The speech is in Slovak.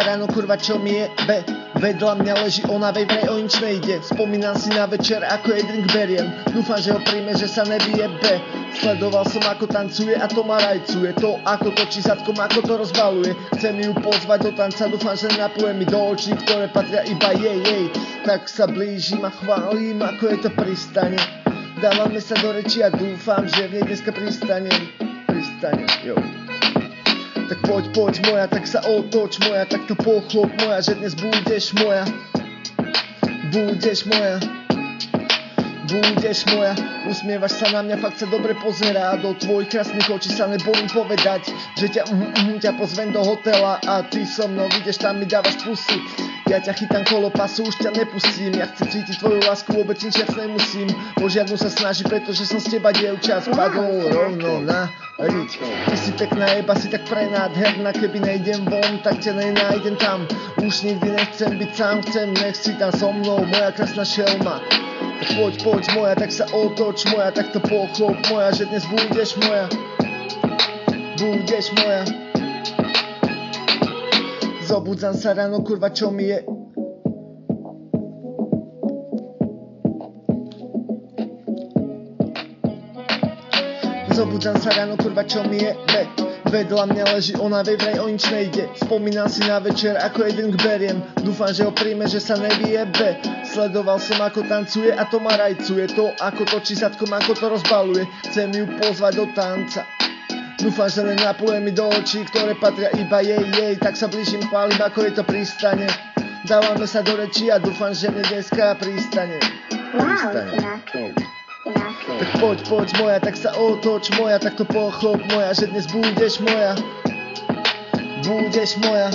ráno, kurva, čo mi je B. Vedľa mňa leží ona, vej vraj o nič nejde. Spomínam si na večer, ako jej drink beriem. Dúfam, že ho príjme, že sa nevyjebe. Sledoval som, ako tancuje a to ma rajcuje. To, ako točí zadkom, ako to rozbaluje. Chcem ju pozvať do tanca, dúfam, že nenapluje mi do očí, ktoré patria iba jej. Tak sa blížim a chválim, ako je to pristane. Dávame sa do reči a dúfam, že v nej dneska pristane, jo. Tak poď moja, tak sa otoč moja, tak to pochop moja, že dnes budeš moja. Budeš moja, usmievaš sa na mňa, fakt sa dobre pozerá. Do tvojich krásnych očí sa nebojím povedať, že ťa pozvem do hotela a ty so mnou ideš tam, mi dávaš pusy. Ja ťa chytám kolo pasu, už ťa nepustím. Ja chcem cítiť tvoju lásku, vôbec nič viac nemusím. O žiadnu sa snaží, pretože som z teba dievča spadol rovno na riť. Ty si pekná jeba, si tak prenádherná, keby nejdem von, tak ťa nenájdem tam. Už nikdy nechcem byť sám, nech si tam so mnou, moja krásna šelma. Tak poď moja, tak sa otoč moja, tak to pochop moja, že dnes budeš moja. Zobudzam sa ráno, kurva, čo mi je. Zobudzam sa ráno, kurva, čo mi je. Vedľa mňa leží ona, vej vraj o nič nejde. Spomínam si na večer, ako jej drink beriem. Dúfam, že ho príjme, že sa nevyjebe. Sledoval som, ako tancuje a to ma rajcuje. To, ako točí zadkom, ako to rozbaluje. Chcem ju pozvať do tanca. Dúfam, že nenapluje mi do očí, ktoré patria iba jej. Tak sa blížim, chválim, ako je to pristane. Dávame sa do reči a dúfam, že mne dneska pristane. Tak poď moja, tak sa otoč moja, tak to pochop moja, že dnes budeš moja. Budeš moja.